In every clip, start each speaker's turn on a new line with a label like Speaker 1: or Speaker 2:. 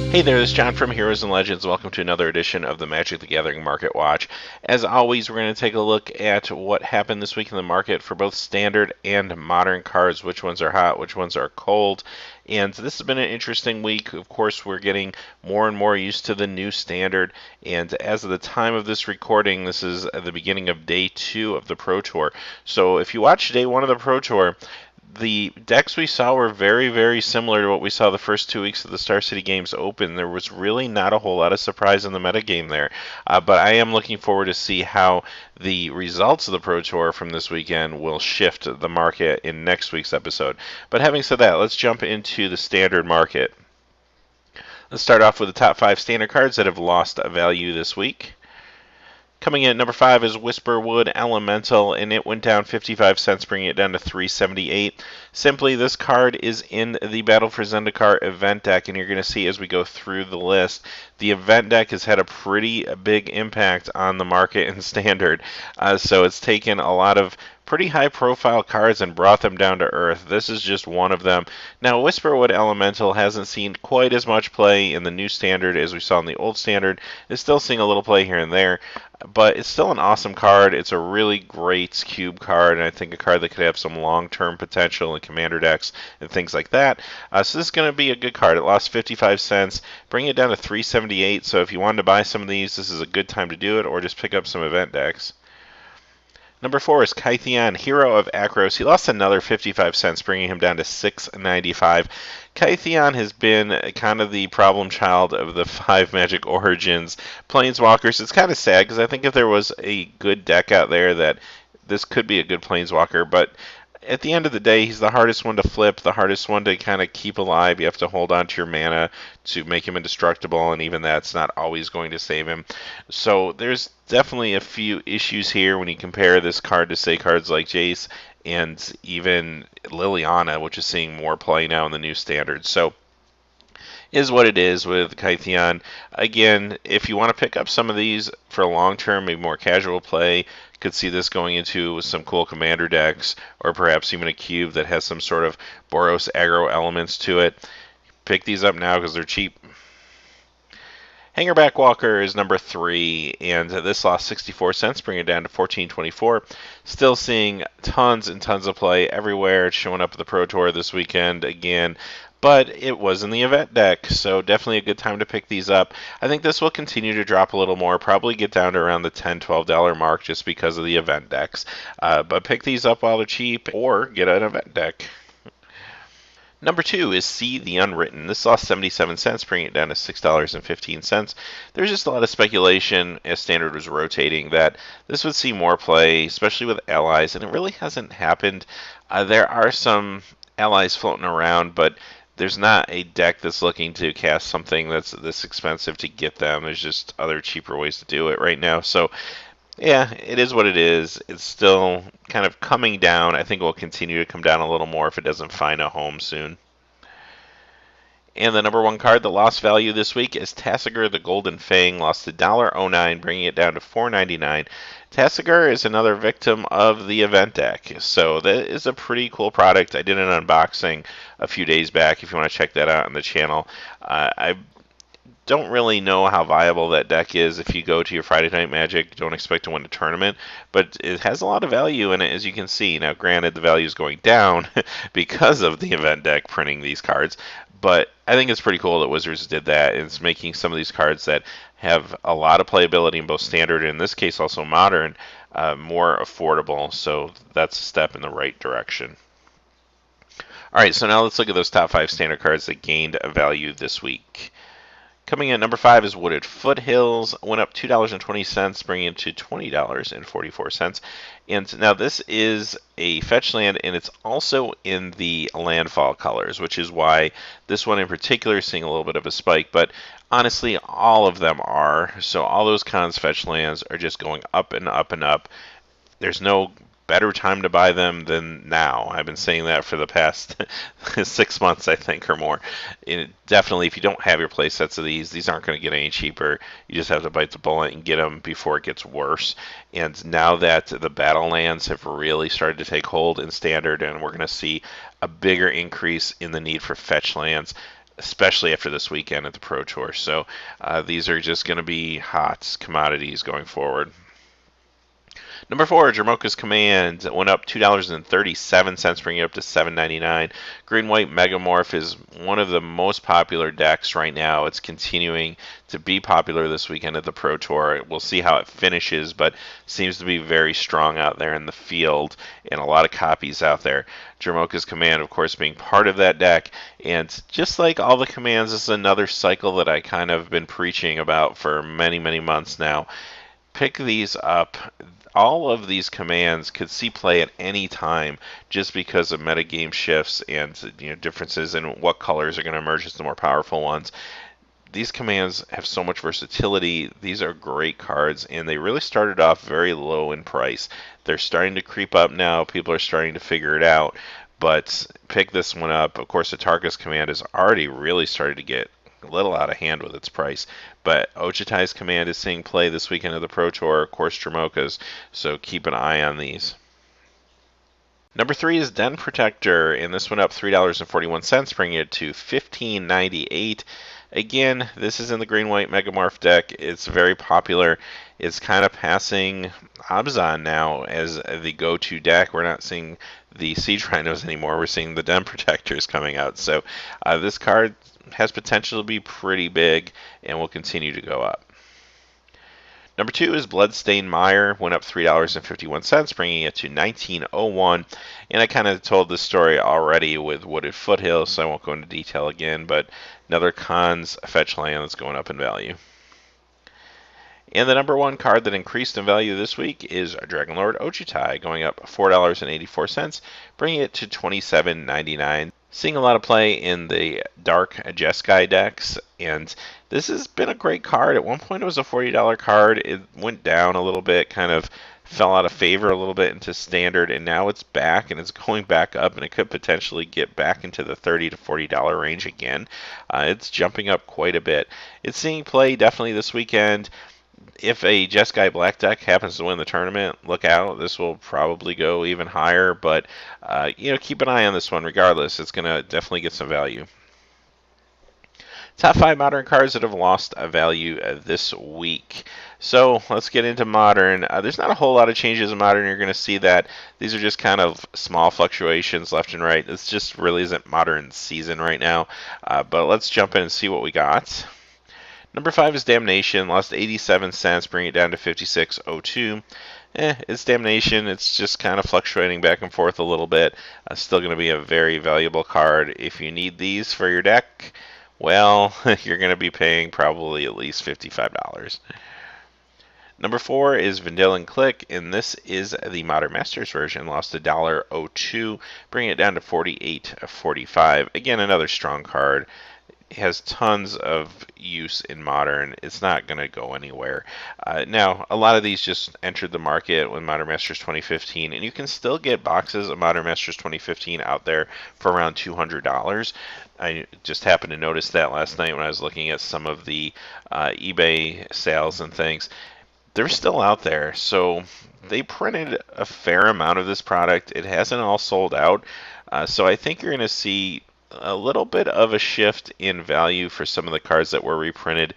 Speaker 1: Hey there, this is John from Heroes and Legends. Welcome to another edition of the Magic the Gathering Market Watch. As always, we're going to take a look at what happened this week in the market for both standard and modern cards, which ones are hot, which ones are cold. And this has been an interesting week. Of course, we're getting more and more used to the new standard. And as of the time of this recording, this is the beginning of day 2 of the Pro Tour. So if you watch day 1 of the Pro Tour, the decks we saw were very, very similar to what we saw the first 2 weeks of the Star City Games Open. There was really not a whole lot of surprise in the metagame there. But I am looking forward to see how the results of the Pro Tour from this weekend will shift the market in next week's episode. But having said that, let's jump into the standard market. Let's start off with the top 5 standard cards that have lost value this week. Coming in at number 5 is Whisperwood Elemental, and it went down 55 cents, bringing it down to 378. Simply, this card is in the Battle for Zendikar event deck, and you're going to see as we go through the list, the event deck has had a pretty big impact on the market in Standard. So it's taken a lot of pretty high-profile cards and brought them down to earth. This is just one of them. Now, Whisperwood Elemental hasn't seen quite as much play in the new Standard as we saw in the old Standard. It's still seeing a little play here and there, but it's still an awesome card. It's a really great cube card, and I think a card that could have some long-term potential in commander decks and things like that. So this is going to be a good card. It lost 55 cents, bring it down to 378. So if you wanted to buy some of these, this is a good time to do it, or just pick up some event decks. Number 4 is Kytheon, Hero of Akros. He lost another 55 cents, bringing him down to 695. Kytheon has been kind of the problem child of the 5 Magic Origins Planeswalkers. It's kind of sad because I think if there was a good deck out there that this could be a good Planeswalker, but at the end of the day, he's the hardest one to flip, the hardest one to kind of keep alive. You have to hold on to your mana to make him indestructible, and even that's not always going to save him. So there's definitely a few issues here when you compare this card to, say, cards like Jace and even Liliana, which is seeing more play now in the new standard. So is what it is with Kytheon. Again, if you want to pick up some of these for long term, maybe more casual play, could see this going into some cool commander decks, or perhaps even a cube that has some sort of Boros aggro elements to it. Pick these up now because they're cheap. Hangerback Walker is number 3, and this lost 64 cents, bringing it down to 14.24. Still seeing tons and tons of play everywhere. It's showing up at the Pro Tour this weekend again, but it was in the event deck, so definitely a good time to pick these up. I think this will continue to drop a little more, probably get down to around the $10, $12 mark just because of the event decks. But pick these up while they're cheap, or get an event deck. Number 2 is See the Unwritten. This lost 77 cents, bringing it down to $6.15. There's just a lot of speculation as Standard was rotating that this would see more play, especially with allies, and it really hasn't happened. There are some allies floating around, but there's not a deck that's looking to cast something that's this expensive to get them. There's just other cheaper ways to do it right now. So yeah, it is what it is. It's still kind of coming down. I think it will continue to come down a little more if it doesn't find a home soon. And the number 1 card that lost value this week is Tasigur the Golden Fang. Lost $1.09, bringing it down to $4.99. Tasigur is another victim of the event deck, so that is a pretty cool product. I did an unboxing a few days back if you want to check that out on the channel. I don't really know how viable that deck is if you go to your Friday Night Magic. Don't expect to win a tournament, but it has a lot of value in it, as you can see. Now, granted, the value is going down because of the event deck printing these cards, but I think it's pretty cool that Wizards did that. It's making some of these cards that have a lot of playability in both Standard and, in this case, also Modern, more affordable. So that's a step in the right direction. All right, so now let's look at those top 5 Standard cards that gained a value this week. Coming in at number 5 is Wooded Foothills. Went up $2.20, bringing it to $20.44. And now this is a fetch land, and it's also in the landfall colors, which is why this one in particular is seeing a little bit of a spike. But honestly, all of them are. So all those cons fetch lands are just going up and up and up. There's no better time to buy them than now. I've been saying that for the past 6 months, I think, or more. Definitely, if you don't have your play sets of these aren't going to get any cheaper. You just have to bite the bullet and get them before it gets worse. And now that the battle lands have really started to take hold in Standard, and we're going to see a bigger increase in the need for fetch lands, especially after this weekend at the Pro Tour. So these are just going to be hot commodities going forward. Number 4, Jamocha's Command went up $2.37, bringing it up to $7.99. Green White Megamorph is one of the most popular decks right now. It's continuing to be popular this weekend at the Pro Tour. We'll see how it finishes, but seems to be very strong out there in the field and a lot of copies out there. Jamocha's Command, of course, being part of that deck. And just like all the commands, this is another cycle that I kind of been preaching about for many, many months now. Pick these up. All of these commands could see play at any time just because of metagame shifts and differences in what colors are going to emerge as the more powerful ones. These commands have so much versatility. These are great cards, and they really started off very low in price. They're starting to creep up now. People are starting to figure it out, but pick this one up. Of course, the Tarkus command has already really started to get a little out of hand with its price, but Ochitai's command is seeing play this weekend at the Pro Tour, of course Jamocha's, so keep an eye on these. Number 3 is Den Protector, and this went up $3.41, bringing it to $15.98. Again, this is in the Green-White Megamorph deck. It's very popular. It's kind of passing Abzan now as the go-to deck. We're not seeing the Siege Rhinos anymore. We're seeing the Den Protectors coming out. So this card has potential to be pretty big and will continue to go up. Number 2 is Bloodstained Mire, went up $3.51, bringing it to $19.01. And I kind of told this story already with Wooded Foothills, so I won't go into detail again, but another Khan's fetch land that's going up in value. And the number 1 card that increased in value this week is Dragonlord Ochitai, going up $4.84, bringing it to $27.99. Seeing a lot of play in the dark Jeskai decks, and this has been a great card. At one point it was a $40 card. It went down a little bit, kind of fell out of favor a little bit into standard, and now it's back, and it's going back up, and it could potentially get back into the $30 to $40 range again. It's jumping up quite a bit. It's seeing play definitely this weekend. If a Jeskai Black deck happens to win the tournament, look out. This will probably go even higher, but keep an eye on this one regardless. It's going to definitely get some value. Top 5 Modern cards that have lost a value this week. So let's get into Modern. There's not a whole lot of changes in Modern. You're going to see that these are just kind of small fluctuations left and right. This just really isn't Modern season right now. But let's jump in and see what we got. Number 5 is Damnation, lost 87 cents, bringing it down to 56.02. It's Damnation. It's just kind of fluctuating back and forth a little bit. Still going to be a very valuable card. If you need these for your deck, well, you're going to be paying probably at least $55. Number 4 is Vendilion Click, and this is the Modern Masters version. Lost $1.02, bringing it down to 48.45. Again, another strong card. Has tons of use in Modern. It's not going to go anywhere. Now, a lot of these just entered the market with Modern Masters 2015, and you can still get boxes of Modern Masters 2015 out there for around $200. I just happened to notice that last night when I was looking at some of the eBay sales and things. They're still out there, so they printed a fair amount of this product. It hasn't all sold out, so I think you're going to see a little bit of a shift in value for some of the cards that were reprinted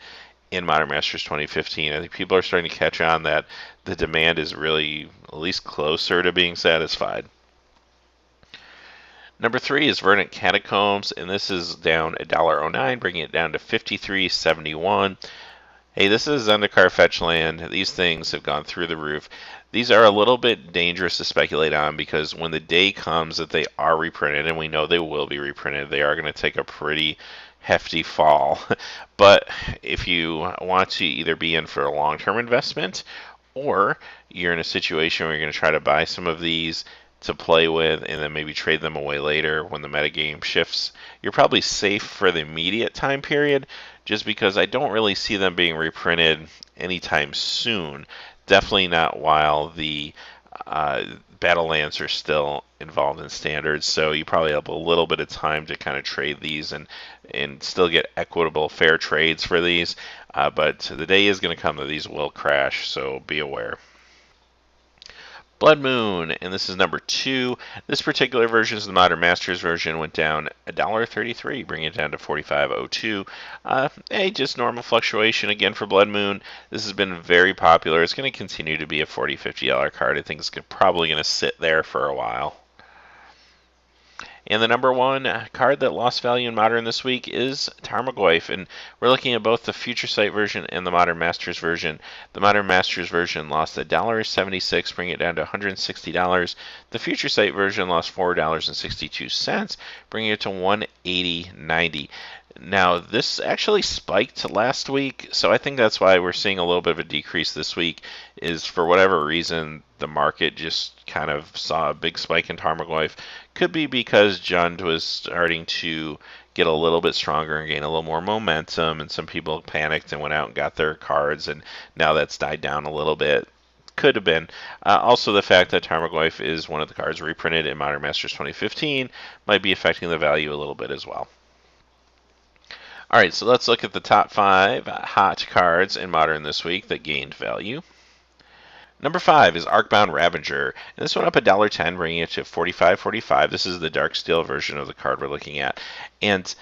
Speaker 1: in Modern Masters 2015. I think people are starting to catch on that the demand is really at least closer to being satisfied. Number 3 is Verdant Catacombs, and this is down $1.09, bringing it down to 53.71. Hey, this is Zendikar fetch land. These things have gone through the roof. These are a little bit dangerous to speculate on because when the day comes that they are reprinted, and we know they will be reprinted, they are going to take a pretty hefty fall. But if you want to either be in for a long-term investment or you're in a situation where you're going to try to buy some of these to play with and then maybe trade them away later when the metagame shifts, you're probably safe for the immediate time period just because I don't really see them being reprinted anytime soon. Definitely not while the Battlelands are still involved in standards, so you probably have a little bit of time to kind of trade these and still get equitable, fair trades for these. But the day is going to come that these will crash, so be aware. Blood Moon, and this is number 2. This particular version is the Modern Masters version, went down $1.33, bringing it down to $45.02. Just normal fluctuation again for Blood Moon. This has been very popular. It's going to continue to be a $40, $50 card. I think it's probably going to sit there for a while. And the number 1 card that lost value in Modern this week is Tarmogoyf, and we're looking at both the Future Sight version and the Modern Masters version. The Modern Masters version lost $1.76, bringing it down to $160. The Future Sight version lost $4.62, bringing it to $180.90. Now, this actually spiked last week, so I think that's why we're seeing a little bit of a decrease this week, is for whatever reason, the market just kind of saw a big spike in Tarmogoyf. Could be because Jund was starting to get a little bit stronger and gain a little more momentum, and some people panicked and went out and got their cards, and now that's died down a little bit. Could have been. Also, the fact that Tarmogoyf is one of the cards reprinted in Modern Masters 2015 might be affecting the value a little bit as well. Alright, so let's look at the top 5 hot cards in Modern this week that gained value. Number 5 is Arcbound Ravager, and this went up $1.10, bringing it to $45.45. This is the Dark Steel version of the card we're looking at. And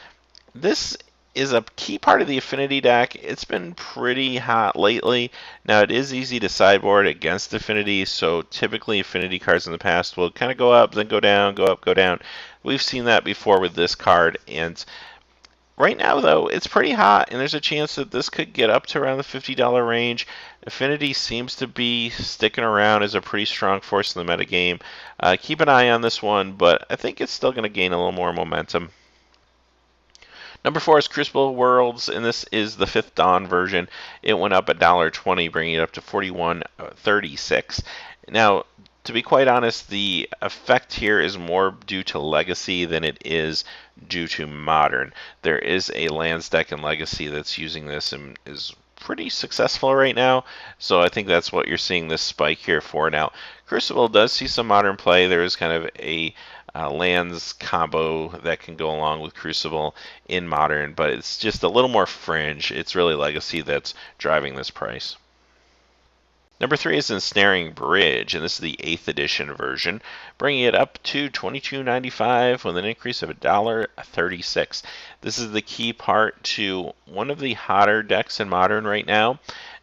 Speaker 1: this is a key part of the Affinity deck. It's been pretty hot lately. Now, it is easy to sideboard against Affinity, so typically Affinity cards in the past will kind of go up, then go down, go up, go down. We've seen that before with this card, and right now, though, it's pretty hot, and there's a chance that this could get up to around the $50 range. Affinity seems to be sticking around as a pretty strong force in the metagame. Keep an eye on this one, but I think it's still going to gain a little more momentum. Number 4 is Crucible Worlds, and this is the 5th Dawn version. It went up $1.20, bringing it up to $41.36. Now, to be quite honest, the effect here is more due to Legacy than it is due to Modern. There is a lands deck in Legacy that's using this and is pretty successful right now, so I think that's what you're seeing this spike here for. Now, Crucible does see some Modern play. There is kind of a lands combo that can go along with Crucible in Modern, but it's just a little more fringe. It's really Legacy that's driving this price. Number 3 is Ensnaring Bridge, and this is the 8th edition version, bringing it up to $22.95 with an increase of $1.36. This is the key part to one of the hotter decks in Modern right now,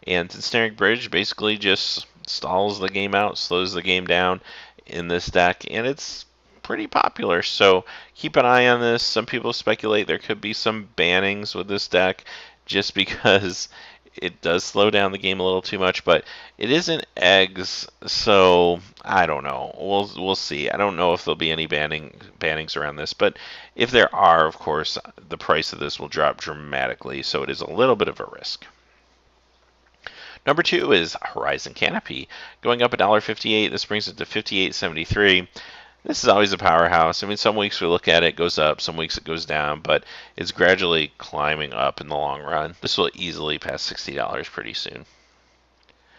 Speaker 1: and Ensnaring Bridge basically just stalls the game out, slows the game down in this deck, and it's pretty popular, so keep an eye on this. Some people speculate there could be some bannings with this deck just because it does slow down the game a little too much, but it isn't eggs, so I don't know. We'll see. I don't know if there'll be any bannings around this, but if there are, of course, the price of this will drop dramatically, so it is a little bit of a risk. Number 2 is Horizon Canopy, going up $1.58. This brings it to $58.73. This is always a powerhouse. I mean, some weeks we look at it, it goes up, some weeks it goes down, but it's gradually climbing up in the long run. This will easily pass $60 pretty soon.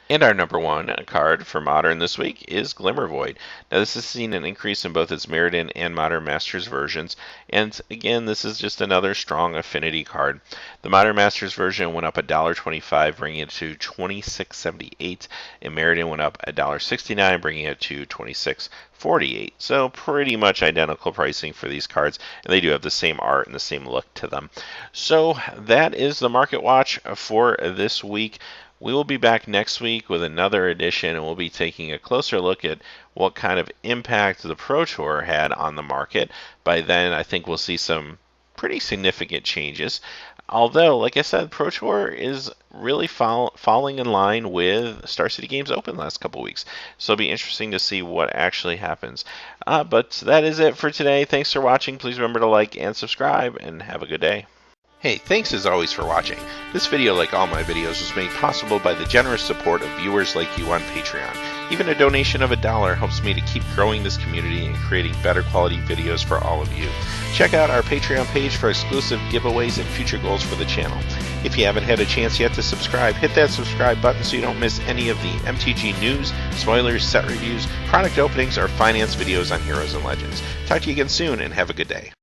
Speaker 1: And our number 1 card for Modern this week is Glimmervoid. Now, this has seen an increase in both its Mirrodin and Modern Masters versions, and again, this is just another strong Affinity card. The Modern Masters version went up $1.25, bringing it to $26.78, and Mirrodin went up $1.69, bringing it to $26.48. So pretty much identical pricing for these cards, and they do have the same art and the same look to them. So that is the Market Watch for this week. We will be back next week with another edition, and we'll be taking a closer look at what kind of impact the Pro Tour had on the market. By then, I think we'll see some pretty significant changes. Although, like I said, Pro Tour is really falling in line with Star City Games Open the last couple weeks. So it'll be interesting to see what actually happens. But that is it for today. Thanks for watching. Please remember to like and subscribe, and have a good day. Hey, thanks as always for watching. This video, like all my videos, was made possible by the generous support of viewers like you on Patreon. Even a donation of $1 helps me to keep growing this community and creating better quality videos for all of you. Check out our Patreon page for exclusive giveaways and future goals for the channel. If you haven't had a chance yet to subscribe, hit that subscribe button so you don't miss any of the MTG news, spoilers, set reviews, product openings, or finance videos on Heroes and Legends. Talk to you again soon, and have a good day.